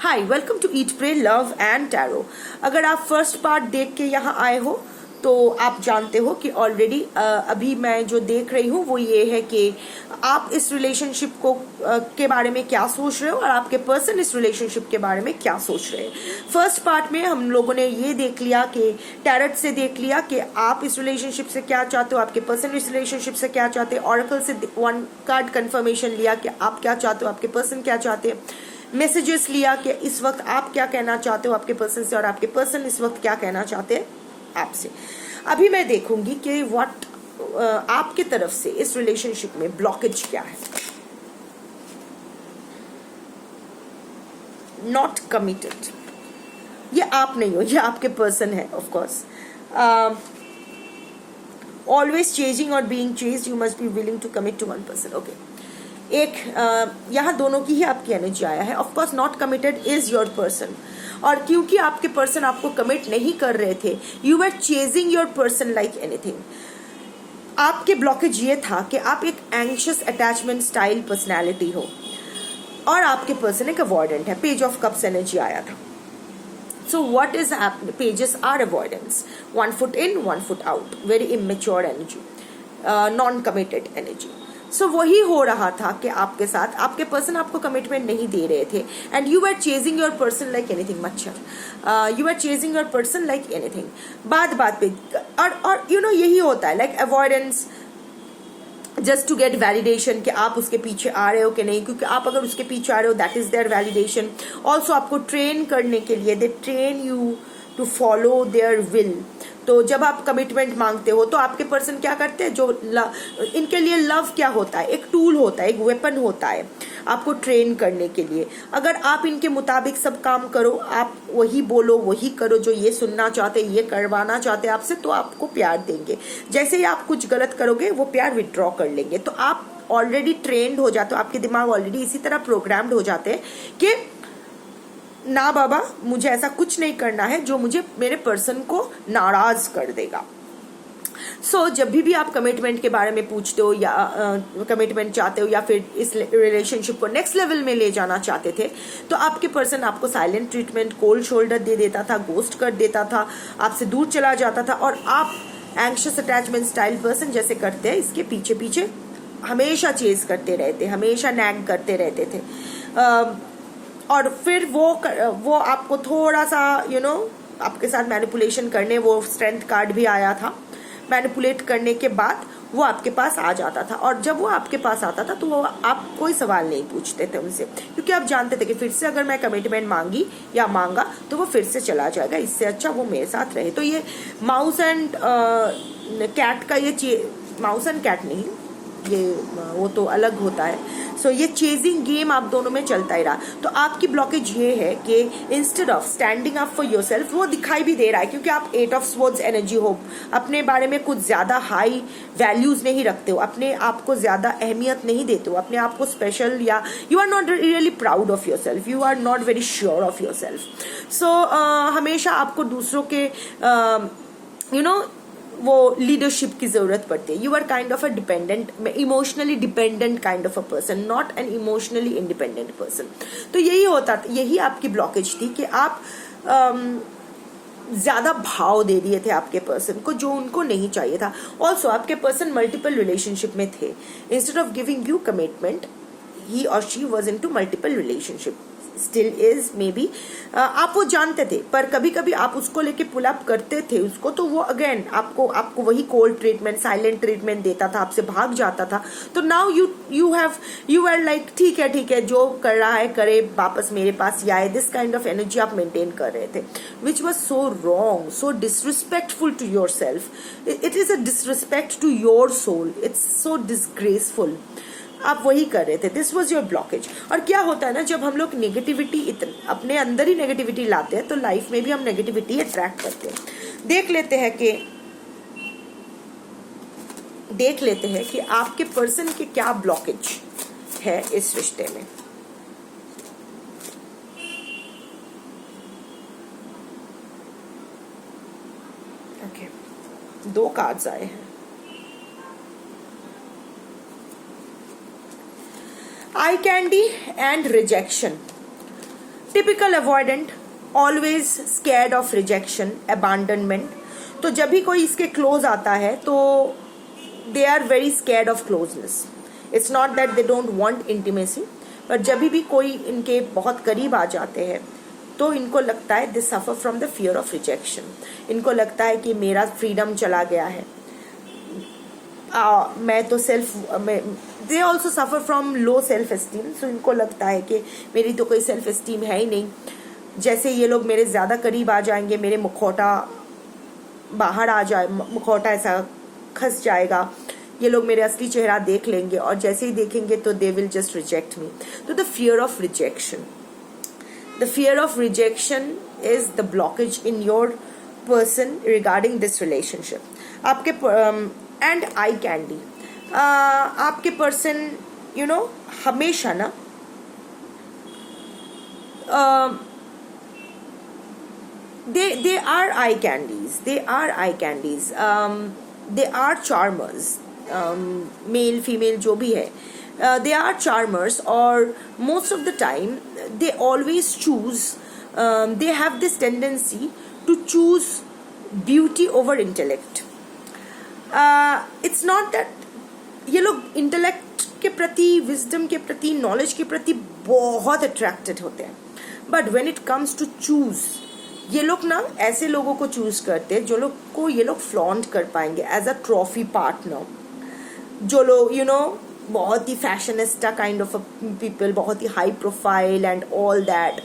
Hi, welcome to eat pray love and tarot. अगर आप first part देख के यहाँ आए हो तो आप जानते हो कि ऑलरेडी अभी मैं जो देख रही हूँ वो ये है कि आप इस रिलेशनशिप को के बारे में क्या सोच रहे हो और आपके पर्सन इस रिलेशनशिप के बारे में क्या सोच रहे हैं। फर्स्ट पार्ट में हम लोगों ने ये देख लिया कि टैरट से देख लिया कि आप इस रिलेशनशिप से क्या चाहते हो, आपके पर्सन इस रिलेशनशिप से क्या चाहते हैं। ऑरेकल से 1 कार्ड कंफर्मेशन लिया कि आप क्या चाहते हो, आपके पर्सन क्या चाहते हैं। मैसेजेस लिया कि इस वक्त आप क्या कहना चाहते हो आपके पर्सन से और आपके पर्सन इस वक्त क्या कहना चाहते हैं आपसे। अभी मैं देखूंगी कि व्हाट आपके तरफ से इस रिलेशनशिप में ब्लॉकेज क्या है। नॉट कमिटेड, ये आप नहीं हो, ये आपके पर्सन है। ऑफ कोर्स ऑलवेज चेजिंग और being chased, you must be willing to commit to one person. Okay, एक यहाँ दोनों की ही आपकी एनर्जी आया है। Of course not committed is your person, और क्योंकि आपके पर्सन आपको कमिट नहीं कर रहे थे, you are chasing your person like anything. आपके ब्लॉकेज ये था कि आप एक एंग्शियस अटैचमेंट स्टाइल पर्सनैलिटी हो और आपके पर्सन एक अवॉइडेंट है। पेज ऑफ कप्स एनर्जी आया था। So what is happening? Pages are avoidance. 1 foot in, 1 foot out. Very immature energy. Non-committed energy. So वही हो रहा था कि आपके साथ आपके पर्सन आपको कमिटमेंट नहीं दे रहे थे and you are chasing your person like anything. मच्छर, you are chasing your person like anything. बात पे और यू नो यही होता है, like avoidance just to get validation कि आप उसके पीछे आ रहे हो कि नहीं, क्योंकि आप अगर उसके पीछे आ रहे हो that is their validation. Also आपको ट्रेन करने के लिए they train you to follow their will. तो जब आप कमिटमेंट मांगते हो तो आपके पर्सन क्या करते हैं, जो इनके लिए लव क्या होता है, एक टूल होता है, एक वेपन होता है आपको ट्रेन करने के लिए। अगर आप इनके मुताबिक सब काम करो, आप वही बोलो वही करो जो ये सुनना चाहते, ये करवाना चाहते आपसे, तो आपको प्यार देंगे। जैसे ही आप कुछ गलत करोगे वो प्यार विड्रॉ कर लेंगे। तो आप ऑलरेडी ट्रेंड हो जाते हो, आपके दिमाग ऑलरेडी इसी तरह प्रोग्राम्ड हो जाते हैं कि ना बाबा, मुझे ऐसा कुछ नहीं करना है जो मुझे मेरे पर्सन को नाराज कर देगा। जब भी आप कमिटमेंट के बारे में पूछते हो या कमिटमेंट चाहते हो या फिर इस रिलेशनशिप को नेक्स्ट लेवल में ले जाना चाहते थे, तो आपके पर्सन आपको साइलेंट ट्रीटमेंट, कोल्ड शोल्डर दे देता था, गोस्ट कर देता था, आपसे दूर चला जाता था। और आप एंग्शियस अटैचमेंट स्टाइल पर्सन जैसे करते हैं, इसके पीछे पीछे हमेशा चेज करते रहते, हमेशा नैग करते रहते थे। और फिर वो आपको थोड़ा सा आपके साथ मैनिपुलेशन करने, वो स्ट्रेंथ कार्ड भी आया था, मैनिपुलेट करने के बाद वो आपके पास आ जाता था। और जब वो आपके पास आता था तो वो आप कोई सवाल नहीं पूछते थे उनसे, क्योंकि आप जानते थे कि फिर से अगर मैं कमिटमेंट मांगी या मांगा तो वो फिर से चला जाएगा, इससे अच्छा वो मेरे साथ रहे। तो ये माउस एंड कैट का माउस एंड कैट नहीं, ये वो तो अलग होता है। ये चेजिंग गेम आप दोनों में चलता ही रहा। तो आपकी ब्लॉकेज ये है कि instead of standing up for yourself, वो दिखाई भी दे रहा है क्योंकि आप 8 ऑफ स्वॉर्ड्स एनर्जी हो, अपने बारे में कुछ ज्यादा हाई वैल्यूज नहीं रखते हो, अपने आप को ज्यादा अहमियत नहीं देते हो, अपने आप को स्पेशल, या you are not really proud of yourself, you are not very sure of yourself. हमेशा आपको दूसरों के वो लीडरशिप की जरूरत पड़ती है। You are kind of a dependent, emotionally dependent kind of a person, not an emotionally independent person. तो यही होता था, यही आपकी ब्लॉकेज थी कि आप ज्यादा भाव दे दिए थे आपके पर्सन को जो उनको नहीं चाहिए था। ऑल्सो आपके पर्सन मल्टीपल रिलेशनशिप में थे। Instead of giving you commitment, he और she was into multiple relationship, still is maybe. आप वो जानते थे, पर कभी कभी आप उसको लेके पुल अप करते थे उसको, तो वो अगेन आपको वही कोल्ड ट्रीटमेंट, साइलेंट ट्रीटमेंट देता था, आपसे भाग जाता था। तो नाउ यू आर लाइक ठीक है, जो कर रहा है करे, वापस मेरे पास ही आए। दिस काइंड ऑफ एनर्जी आप मेंटेन कर रहे थे, which was so wrong, so disrespectful to yourself. It is a disrespect to your soul, it's so disgraceful. आप वही कर रहे थे, दिस वॉज योर ब्लॉकेज। और क्या होता है ना, जब हम लोग नेगेटिविटी अपने अंदर ही नेगेटिविटी लाते हैं तो लाइफ में भी हम नेगेटिविटी अट्रैक्ट करते हैं। देख लेते हैं कि आपके पर्सन के क्या ब्लॉकेज है इस रिश्ते में। ओके, 2 कार्ड्स आए हैं। Eye candy and rejection. Typical avoidant, always scared of rejection, abandonment. तो जब भी कोई इसके क्लोज आता है तो they are very scared of closeness. It's not that they don't want intimacy, पर जब भी कोई इनके बहुत करीब आ जाते हैं तो इनको लगता है they suffer from the fear of rejection. इनको लगता है कि मेरा फ्रीडम चला गया है, मैं तो they also suffer from low self esteem. So इनको लगता है कि मेरी तो कोई सेल्फ एस्टीम है ही नहीं, जैसे ये लोग मेरे ज़्यादा करीब आ जाएंगे मेरे मुखौटा बाहर आ जाए, मुखौटा ऐसा खस जाएगा, ये लोग मेरे असली चेहरा देख लेंगे और जैसे ही देखेंगे तो दे विल जस्ट रिजेक्ट मी। तो the fear of rejection, the fear of rejection is the blockage in your person regarding this relationship. आपके एंड आई कैंडी, आपके पर्सन हमेशा ना they are eye candies, they are eye candies, they are charmers, male female जो भी है, they are charmers, और most of the time they always choose, they have this tendency to choose beauty over intellect. It's not that ये लोग intellect के प्रति, wisdom के प्रति, नॉलेज के प्रति बहुत अट्रैक्टेड होते हैं, but when it comes to choose, ये लोग ना ऐसे लोगों को चूज करते हैं जो लोग को ये लोग फ्लॉन्ट कर पाएंगे एज अ ट्रॉफी पार्टनर, जो लोग बहुत ही फैशनिस्टा काइंड ऑफ पीपल, बहुत ही high profile and all that,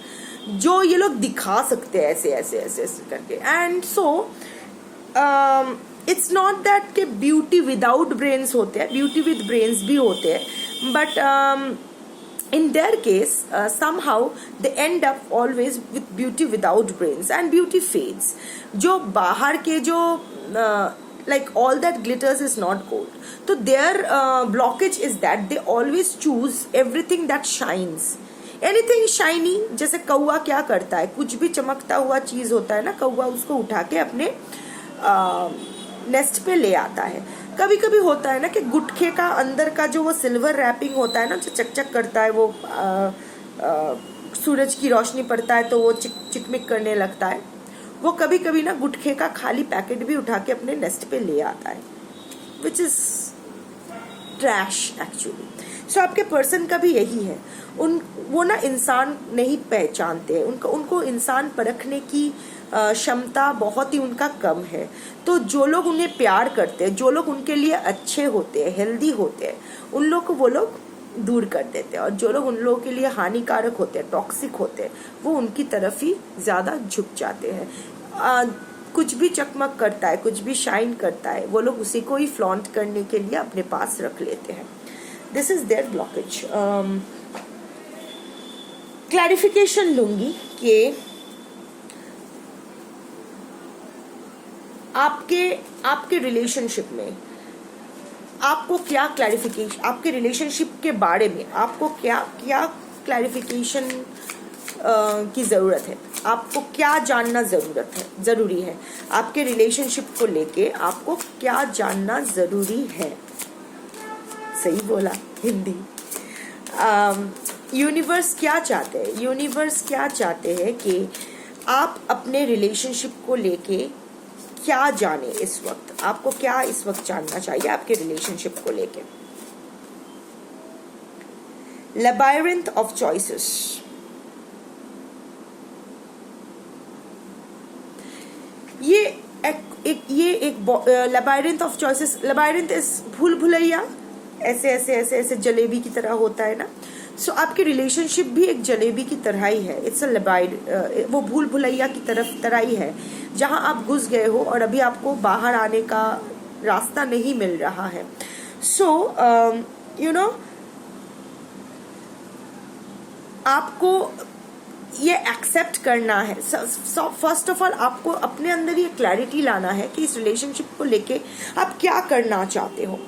जो ये लोग दिखा सकते हैं ऐसे ऐसे ऐसे ऐसे करके। And so it's not that कि ब्यूटी विदाउट ब्रेन्स होते हैं, ब्यूटी विद ब्रेन्स भी होते हैं, but in their case somehow they end up always with beauty without brains, and beauty fades. जो बाहर के जो like all that glitters is not gold, so their blockage is that they always choose everything that shines, anything shiny। जैसे कौवा क्या करता है, कुछ भी चमकता हुआ चीज होता है ना, कौवा उसको उठा के अपने नेस्ट पे ले आता है। कभी कभी होता है ना कि गुटखे का अंदर का जो वो सिल्वर रैपिंग होता है ना, जो चकचक करता है, वो सूरज की रोशनी पड़ता है तो वो चिकमिक करने लगता है, वो कभी कभी ना गुटखे का खाली पैकेट भी उठा के अपने नेस्ट पे ले आता है, विच इज ट्रैश एक्चुअली। सो आपके पर्सन का भी यही है, वो ना इंसान नहीं पहचानते, उनको इंसान परखने की क्षमता बहुत ही उनका कम है। तो जो लोग उन्हें प्यार करते हैं, जो लोग उनके लिए अच्छे होते हैं, हेल्दी होते हैं, उन लोग को वो लोग दूर कर देते हैं, और जो लोग उन लोगों के लिए हानिकारक होते हैं, टॉक्सिक होते हैं, वो उनकी तरफ ही ज्यादा झुक जाते हैं। कुछ भी चकमक करता है, कुछ भी शाइन करता है, वो लोग उसी को ही फ्लॉन्ट करने के लिए अपने पास रख लेते हैं। This is their blockage. Clarification लूंगी कि आपके रिलेशनशिप में आपको क्या क्लैरिफिकेशन, आपके रिलेशनशिप के बारे में आपको क्या क्लैरिफिकेशन की ज़रूरत है, आपको क्या जानना ज़रूरी है, आपके रिलेशनशिप को लेके आपको क्या जानना ज़रूरी है। सही बोला हिंदी। यूनिवर्स क्या चाहते हैं, यूनिवर्स क्या चाहते हैं कि आप अपने रिलेशनशिप को लेके क्या जाने। इस वक्त आपको क्या इस वक्त जानना चाहिए आपके रिलेशनशिप को लेके। लैबिरिंथ ऑफ चॉइसेस, ये एक labyrinth of choices, labyrinth is भूल भुलैया, ऐसे ऐसे ऐसे ऐसे जलेबी की तरह होता है ना। सो आपकी रिलेशनशिप भी एक जलेबी की तरह ही है, इट्स अ लैबिरिंथ, वो भूल भुलैया की तरह ही है, जहां आप घुस गए हो और अभी आपको बाहर आने का रास्ता नहीं मिल रहा है। सो आपको ये एक्सेप्ट करना है। फर्स्ट ऑफ ऑल आपको अपने अंदर ये क्लैरिटी लाना है कि इस रिलेशनशिप को लेके आप क्या करना चाहते हो,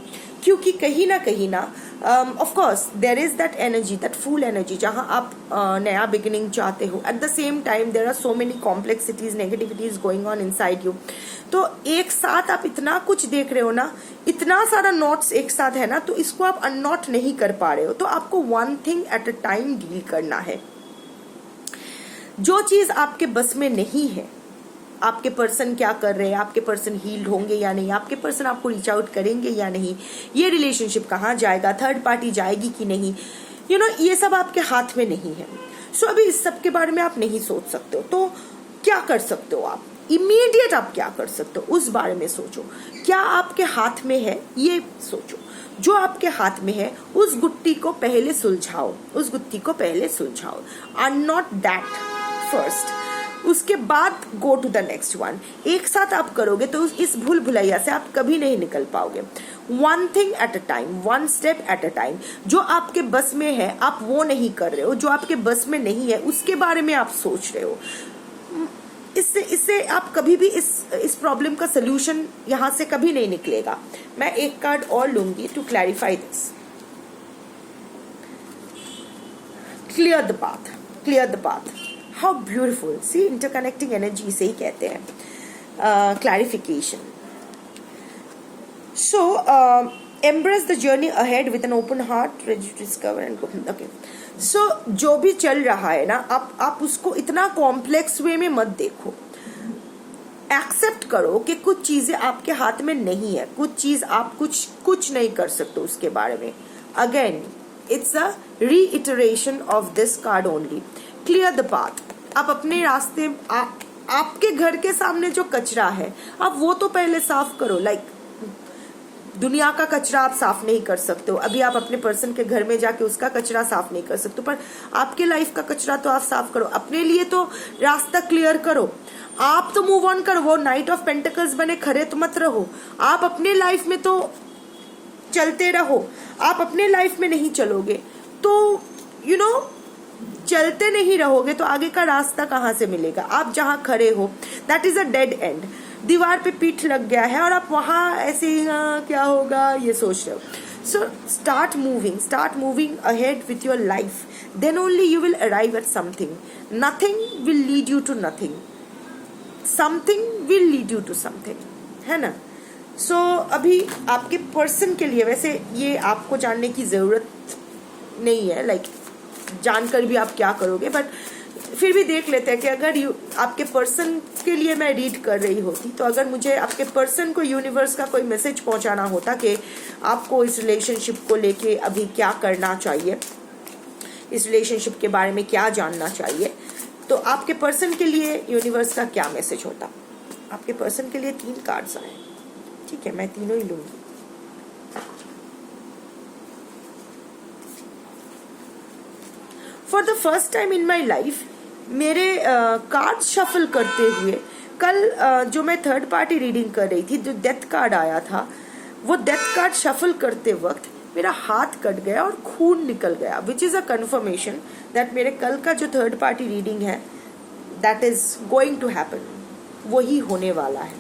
क्योंकि कहीं ना of course there is that energy, that full energy, जहां आप नया बिगिनिंग चाहते हो। At the same time there are so many complexities, negativities going on inside you. तो एक साथ आप इतना कुछ देख रहे हो ना, इतना सारा नॉट्स एक साथ है ना, तो इसको आप अननॉट नहीं कर पा रहे हो। तो आपको one thing at a time deal करना है। जो चीज आपके बस में नहीं है, आपके पर्सन क्या कर रहे हैं, आपके पर्सन हील्ड होंगे या नहीं, आपके पर्सन आपको रीच आउट करेंगे या नहीं, ये रिलेशनशिप कहाँ जाएगा, थर्ड पार्टी जाएगी कि नहीं, ये सब आपके हाथ में नहीं है। सो अभी इस सब के बारे में आप नहीं सोच सकते हो। तो क्या कर सकते हो आप, इमीडिएट आप क्या कर सकते हो उस बारे में सोचो। क्या आपके हाथ में है ये सोचो। जो आपके हाथ में है उस गुत्थी को पहले सुलझाओ, उस गुत्थी को पहले सुलझाओ। आर नॉट दैट फर्स्ट, उसके बाद go to the next one. एक साथ आप करोगे तो इस भूल भुलैया से आप कभी नहीं निकल पाओगे। One thing at a time, one step at a time. जो आपके बस में है आप वो नहीं कर रहे हो, जो आपके बस में नहीं है उसके बारे में आप सोच रहे हो। इससे आप कभी भी इस प्रॉब्लम का सोल्यूशन यहां से कभी नहीं निकलेगा। मैं एक कार्ड और लूंगी to clarify this. Clear the path, clear the path. How beautiful, see interconnecting energy इसे ही कहते हैं, clarification. So, embrace the journey ahead with an open heart, ready to discover and go. Okay. So, जो भी चल रहा है ना, आप उसको इतना कॉम्प्लेक्स वे में मत देखो। एक्सेप्ट करो कि कुछ चीजें आपके हाथ में नहीं है, कुछ चीज आप कुछ नहीं कर सकते उसके बारे में। Again it's a reiteration of this card only. Clear the path. आप अपने रास्ते, आपके घर के सामने जो कचरा है आप वो तो पहले साफ करो। लाइक दुनिया का कचरा आप साफ नहीं कर सकते हो, अभी आप अपने पर्सन के घर में जाके उसका कचरा साफ नहीं कर सकते, पर आपके लाइफ का कचरा तो आप साफ करो। अपने लिए तो रास्ता क्लियर करो, आप तो मूव ऑन करो। वो नाइट ऑफ पेंटिकल्स बने खड़े तो मत रहो, आप अपने लाइफ में तो चलते रहो। आप अपने लाइफ में नहीं चलोगे तो चलते नहीं रहोगे तो आगे का रास्ता कहाँ से मिलेगा। आप जहाँ खड़े हो that is a dead and. दीवार पे पीठ लग गया है और आप वहां ऐसे क्या होगा ये सोच रहे हो। So start moving ahead with your life, then only you will arrive at something. Nothing will lead you to nothing, something will lead you to something, है ना। सो अभी आपके पर्सन के लिए, वैसे ये आपको जानने की जरूरत नहीं है, लाइक जानकर भी आप क्या करोगे, बट फिर भी देख लेते हैं कि अगर आपके पर्सन के लिए मैं रीड कर रही होती तो अगर मुझे आपके पर्सन को यूनिवर्स का कोई मैसेज पहुंचाना होता कि आपको इस रिलेशनशिप को लेके अभी क्या करना चाहिए, इस रिलेशनशिप के बारे में क्या जानना चाहिए, तो आपके पर्सन के लिए यूनिवर्स का क्या मैसेज होता। आपके पर्सन के लिए 3 कार्ड्स आए, ठीक है, मैं तीनों ही लूंगी। For the first time in my life मेरे कार्ड शफल करते हुए कल जो मैं थर्ड पार्टी रीडिंग कर रही थी, जो डेथ कार्ड आया था, वो डेथ कार्ड शफल करते वक्त मेरा हाथ कट गया और खून निकल गया, which is a confirmation that मेरे कल का जो थर्ड पार्टी रीडिंग है that is going to happen, वही होने वाला है,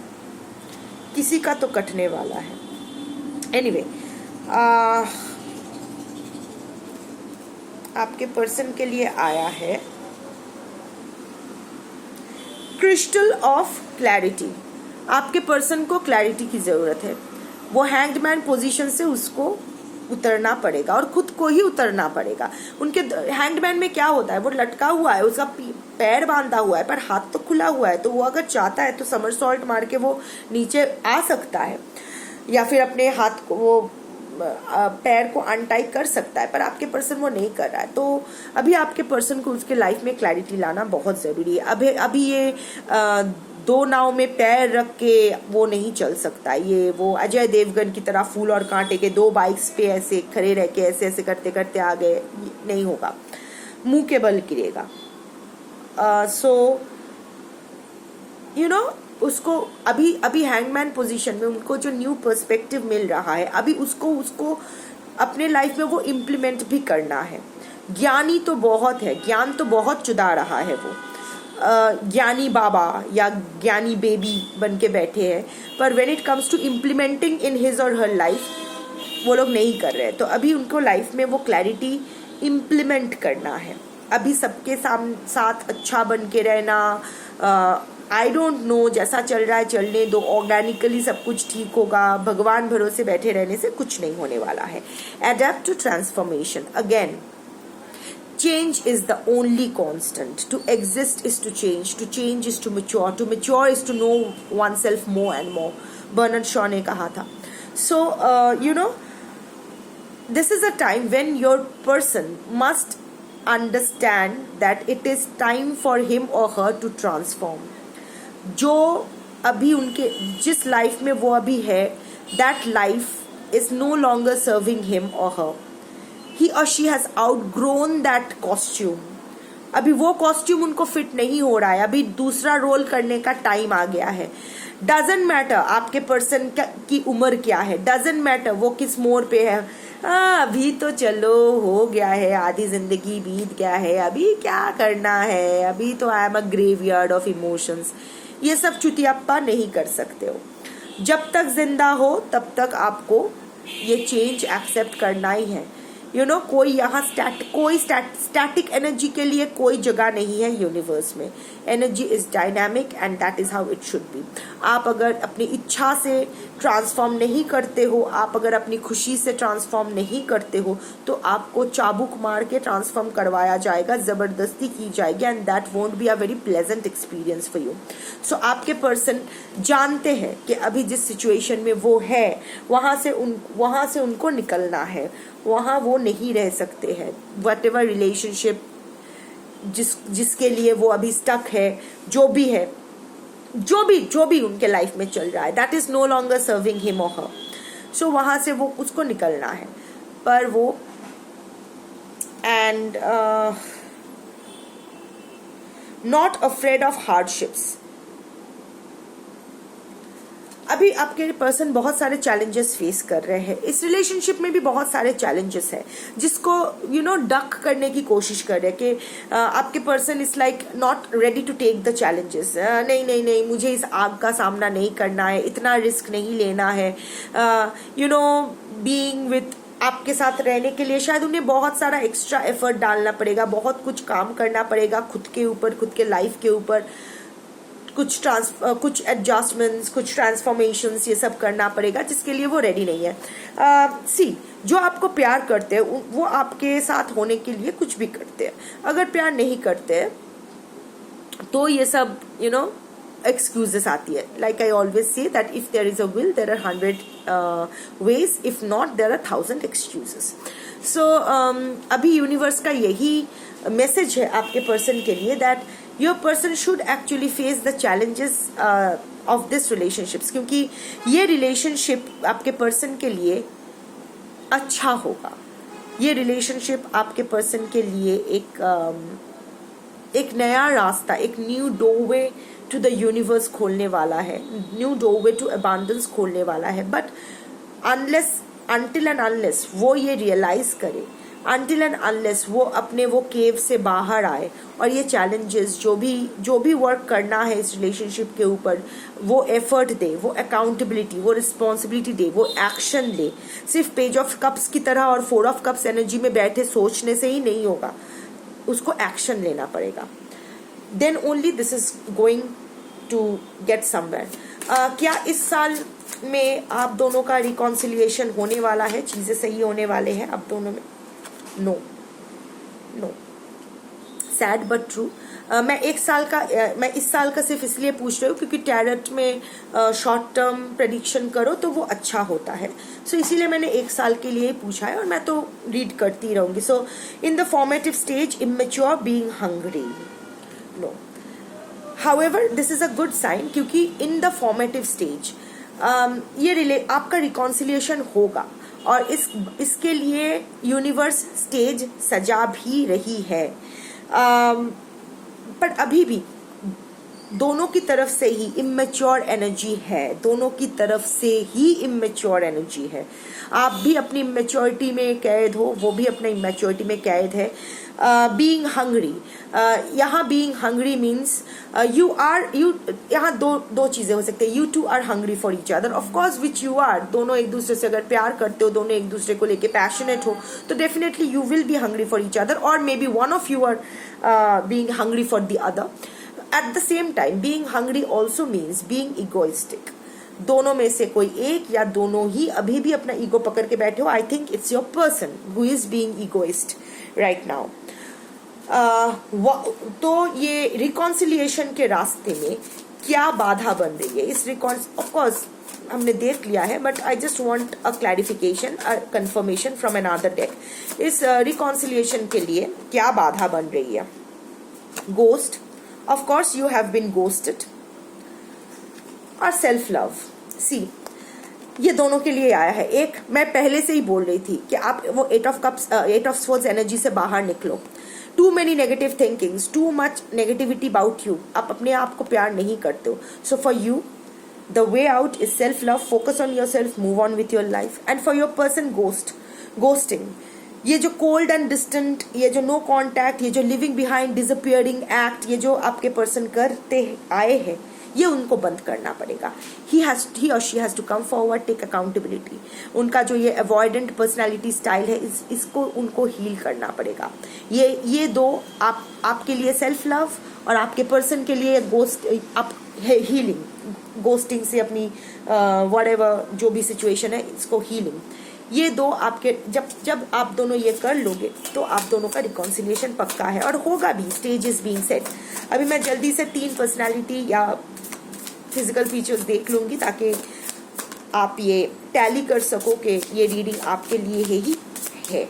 किसी का तो कटने वाला है। एनीवे, आपके पर्सन के लिए आया है क्रिस्टल ऑफ क्लैरिटी। आपके पर्सन को क्लैरिटी की जरूरत है। वो हैंग्ड मैन पोजीशन से उसको उतरना पड़ेगा और खुद को ही उतरना पड़ेगा। उनके हैंग्ड मैन में क्या होता है, वो लटका हुआ है, उसका पैर बांधा हुआ है पर हाथ तो खुला हुआ है, तो वो अगर चाहता है तो समरसॉल्ट मार के वो नीचे आ सकता है या फिर अपने हाथ को, वो पैर को अनटाई कर सकता है, पर आपके पर्सन वो नहीं कर रहा है। तो अभी आपके पर्सन को उसके लाइफ में क्लैरिटी लाना बहुत जरूरी है। अभी ये 2 नाव में पैर रख के वो नहीं चल सकता। ये वो अजय देवगन की तरह फूल और कांटे के 2 बाइक्स पे ऐसे खड़े रह के ऐसे ऐसे करते करते आ गए, नहीं होगा, मुंह के बल गिरेगा। सो उसको अभी हैंगमैन पोजीशन में उनको जो न्यू पर्सपेक्टिव मिल रहा है, अभी उसको अपने लाइफ में वो इम्प्लीमेंट भी करना है। ज्ञानी तो बहुत है, ज्ञान तो बहुत चुदा रहा है, वो ज्ञानी बाबा या ज्ञानी बेबी बन के बैठे हैं, पर when it comes to implementing in his or her life वो लोग नहीं कर रहे हैं। तो अभी उनको लाइफ में वो क्लैरिटी इम्प्लीमेंट करना है। अभी सबके साथ अच्छा बन के रहना, आई डोंट नो, जैसा चल रहा है चलने दो, ऑर्गेनिकली सब कुछ ठीक होगा, भगवान भरोसे बैठे रहने से कुछ नहीं होने वाला है। Adapt to transformation. Again Change is the only constant. To exist is to change is to mature is to know oneself more and more. Bernard Shaw ने कहा था. So this is a time when your person must understand that it is time for him or her to transform. जो अभी उनके जिस life में वो अभी है, that life is no longer serving him or her. He or she has outgrown that costume. अभी वो कॉस्ट्यूम उनको फिट नहीं हो रहा है, अभी दूसरा रोल करने का टाइम आ गया है. डजेंट मैटर आपके पर्सन की उम्र क्या है, डजेंट मैटर वो किस मोड़ पे है. अभी तो चलो हो गया है, आधी जिंदगी बीत गया है, अभी क्या करना है, अभी तो I am a graveyard of emotions. ये सब चुतियाप्पा नहीं कर सकते हो. जब तक जिंदा हो तब तक आपको ये चेंज एक्सेप्ट करना ही है. कोई यहाँ स्टैटिक एनर्जी के लिए कोई जगह नहीं है यूनिवर्स में. Energy is dynamic and that is how it should be. आप अगर अपनी इच्छा से ट्रांसफॉर्म नहीं करते हो, आप अगर अपनी खुशी से ट्रांसफॉर्म नहीं करते हो, तो आपको चाबुक मार के ट्रांसफॉर्म करवाया जाएगा, जबरदस्ती की जाएगी, and that won't be a very pleasant experience for you. So आपके पर्सन जानते हैं कि अभी जिस सिचुएशन में वो है वहाँ से उनको निकलना है, वहाँ वो नहीं रह सकते हैं. वट एवर रिलेशनशिप जिसके लिए वो अभी स्टक है, जो भी उनके लाइफ में चल रहा है, that is no longer serving him or her. सो वहाँ से वो उसको निकलना है. पर वो and not afraid of hardships. अभी आपके पर्सन बहुत सारे चैलेंजेस फेस कर रहे हैं. इस रिलेशनशिप में भी बहुत सारे चैलेंजेस है जिसको डक करने की कोशिश कर रहे हैं कि आपके person is like not ready to take the challenges. नहीं, मुझे इस आग का सामना नहीं करना है, इतना रिस्क नहीं लेना है. बीइंग विथ आपके साथ रहने के लिए शायद उन्हें बहुत सारा एक्स्ट्रा एफर्ट डालना पड़ेगा, बहुत कुछ काम करना पड़ेगा खुद के ऊपर, खुद के लाइफ के ऊपर, कुछ एडजस्टमेंट्स, कुछ ट्रांसफॉर्मेशंस, ये सब करना पड़ेगा जिसके लिए वो रेडी नहीं है. जो आपको प्यार करते हैं वो आपके साथ होने के लिए कुछ भी करते हैं. अगर प्यार नहीं करते हैं तो ये सब एक्सक्यूजेस आती है. Like I always say that if there is a will there are 100 ways, if not there are 1000 excuses. So अभी यूनिवर्स का यही मैसेज है आपके पर्सन के लिए, that your person should actually face the challenges of this relationships, क्योंकि ये relationship आपके पर्सन के लिए अच्छा होगा. ये रिलेशनशिप आपके पर्सन के लिए एक नया रास्ता, एक new doorway to the universe खोलने वाला है, न्यू डोरवे टू अबंडेंस खोलने वाला है. बट until and unless वो ये रियलाइज करे, until and unless वो अपने वो केव से बाहर आए और ये चैलेंजेस जो भी वर्क करना है इस रिलेशनशिप के ऊपर, वो एफर्ट दे, वो अकाउंटेबिलिटी, वो रिस्पॉन्सिबिलिटी दे, वो एक्शन ले. सिर्फ पेज ऑफ कप्स की तरह और 4 ऑफ कप्स एनर्जी में बैठे सोचने से ही नहीं होगा, उसको एक्शन लेना पड़ेगा. Then only this is going to get somewhere. क्या इस साल में आप दोनों का रिकॉन्सिलिएशन होने वाला है, चीजें सही होने वाले हैं आप दोनों में? नो. Sad but true. मैं इस साल का सिर्फ इसलिए पूछ रही हूँ क्योंकि टैरट में शॉर्ट टर्म प्रेडिक्शन करो तो वो अच्छा होता है. सो इसीलिए मैंने 1 साल के लिए पूछा है और मैं तो रीड करती रहूंगी. So in the formative stage, immature, being hungry. No. However this is a good sign, क्योंकि इन द फॉर्मेटिव स्टेज आपका रिकॉन्सिलिएशन होगा और इसके लिए यूनिवर्स स्टेज सजा भी रही है. पर अभी भी दोनों की तरफ से ही इमेच्योर एनर्जी है, दोनों की तरफ से ही इमेच्योर एनर्जी है. आप भी अपनी इमेच्योरिटी में कैद हो, वो भी अपने इमेच्योरिटी में कैद है. बीइंग हंग्री, यहाँ बीइंग हंग्री मीन्स यहाँ दो चीजें हो सकती है. You two are hungry for each other, of course which you are. दोनों एक दूसरे से अगर प्यार करते हो, दोनों एक दूसरे को लेके पैशनेट हो, तो definitely you will be hungry for each other, और maybe one of you are being hungry for the other. At the same time, being hungry also means being egoistic. दोनों में से कोई एक या दोनों ही अभी भी अपना ईगो पकड़ के बैठे हो. I think it's your person who is being egoist right now. तो ये रिकॉन्सिलिएशन के रास्ते में क्या बाधा बन रही है? इस ऑफ कोर्स हमने देख लिया है, but I just want a clarification, a confirmation from another deck. इस रिकॉन्सिलिएशन के लिए क्या बाधा बन रही है? Ghost, of course you have been ghosted, और सेल्फ लव। सी, ये दोनों के लिए आया है। एक, मैं पहले से ही बोल रही थी कि आप वो 8 of cups, 8 of swords energy से बाहर निकलो। Too many negative thinkings, too much negativity about you, आप अपने आप को प्यार नहीं करते हो। So for you the way out is self love, focus on your self, move on with your life. And for your person, ghosting, ये जो कोल्ड एंड डिस्टेंट, ये जो नो कॉन्टैक्ट, ये जो लिविंग बिहाइंड, डिसअपियरिंग एक्ट, ये जो आपके person करते आए हैं, ये उनको बंद करना पड़ेगा। ही और she has to come forward, take accountability. उनका जो ये अवॉइडेंट पर्सनालिटी स्टाइल है, इसको उनको हील करना पड़ेगा। ये दो, आपके लिए सेल्फ लव और आपके पर्सन के लिए हीलिंग, गोस्टिंग से अपनी व्हाटएवर जो भी सिचुएशन है, इसको हीलिंग। ये दो आपके जब आप दोनों ये कर लोगे तो आप दोनों का रिकॉन्सिलिएशन पक्का है, और होगा भी। Stage is being set. अभी मैं जल्दी से 3 पर्सनालिटी या फिजिकल फीचर्स देख लूंगी ताकि आप ये टैली कर सको कि ये रीडिंग आपके लिए ही है।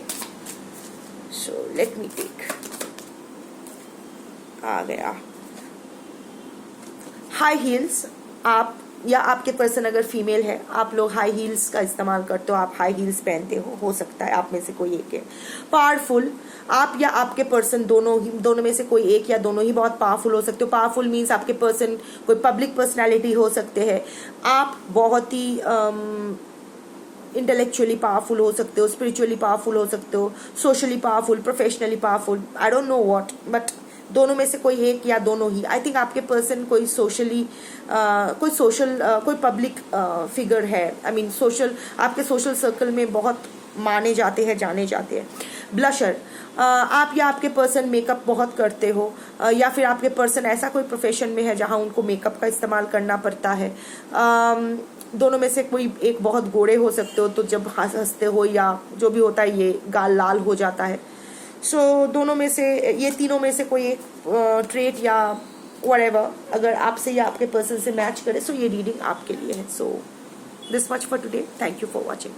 So let me take. आ गया हाई हील्स। आप या आपके पर्सन अगर फीमेल है, आप लोग हाई हील्स का इस्तेमाल करते हो, आप हाई हील्स पहनते हो सकता है आप में से कोई एक है। पावरफुल, आप या आपके पर्सन दोनों में से कोई एक या दोनों ही बहुत पावरफुल हो सकते हो। पावरफुल मीन्स आपके पर्सन कोई पब्लिक पर्सनैलिटी हो सकते हैं, आप बहुत ही इंटेलेक्चुअली पावरफुल हो सकते हो, स्पिरिचुअली पावरफुल हो सकते हो, socially powerful, professionally powerful, I don't know what, but दोनों में से कोई एक या दोनों ही। आई थिंक आपके पर्सन कोई कोई पब्लिक फिगर है। आई मीन आपके सोशल सर्कल में बहुत माने जाते हैं, जाने जाते हैं। ब्लशर, आप या आपके पर्सन मेकअप बहुत करते हो, या फिर आपके पर्सन ऐसा कोई प्रोफेशन में है जहां उनको मेकअप का इस्तेमाल करना पड़ता है। दोनों में से कोई एक बहुत गोरे हो सकते हो, तो जब हंसते हो या जो भी होता है, ये गाल लाल हो जाता है। सो दोनों में से, ये तीनों में से कोई एक ट्रेट या व्हाटएवर अगर आपसे या आपके पर्सन से मैच करे, सो ये रीडिंग आपके लिए है। So this much for today. Thank you for watching.